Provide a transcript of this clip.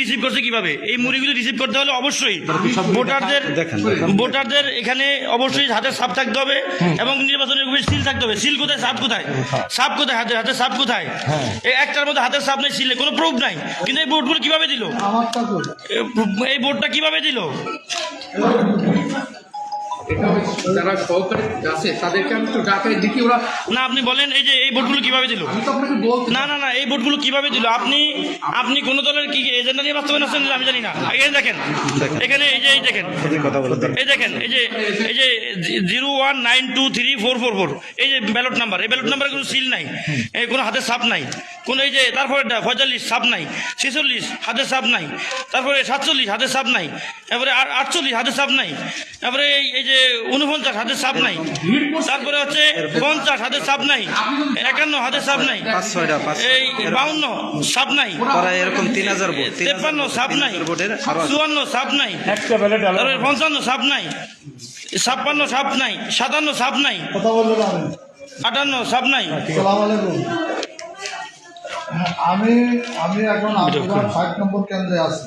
Receive করছে কিভাবে? এই মুড়িগুলি রিসিভ করতে হলে অবশ্যই ভোটারদের এখানে অবশ্যই হাতের ছাপ থাকতে হবে এবং নির্বাচনের সিল থাকতে হবে। সিল কোথায়, ছাপ কোথায়? ছাপ কোথায়? হাতের ছাপ কোথায়? এই একটার মধ্যে হাতের ছাপ নেই, সিলে কোনো প্রুফ নাই। কিন্তু এই ভোটগুলো কিভাবে দিল? এই ভোটটা কিভাবে দিল? যারা সহকারী আছে তাদেরকে আমি তো ডাকাই দেখি ওরা না, আপনি বলেন এই যে এই ভোটগুলো কিভাবে দিল? আমি তো আপনাকে বলছি না না না, এই ভোটগুলো কিভাবে দিল? আপনি কোন দলের কি এজেন্ডা নিয়ে বাস্তবায়ন আসছেন আমি জানি না। এখানে দেখেন, এখানে এই যে দেখেন, এই দেখেন, এই যে 01923444 এই যে ব্যালট নাম্বার, এই ব্যালট নাম্বারে কোনো সিল নাই, এই কোনো হাতের ছাপ নাই, কোন এই যে তারপরে 45 ছাপ নাই, 46 হাতের ছাপ নাই, তারপরে 47 হাতের ছাপ নাই, তারপরে 48 হাতের ছাপ নাই, তারপরে এই যে 49 হাতের ছাপ নাই, তারপরে হচ্ছে 50 হাতের ছাপ নাই, 51 হাতের ছাপ নাই, এই 52 ছাপ নাই, এরকম 3000 ভোট, 53 ছাপ নাই, 54 ছাপ নাই, তারপরে 55 ছাপ নাই, 56 ছাপ নাই, 57 ছাপ নাই, 58 ছাপ নাই। আমি এখন 5 নম্বর কেন্দ্রে আছি।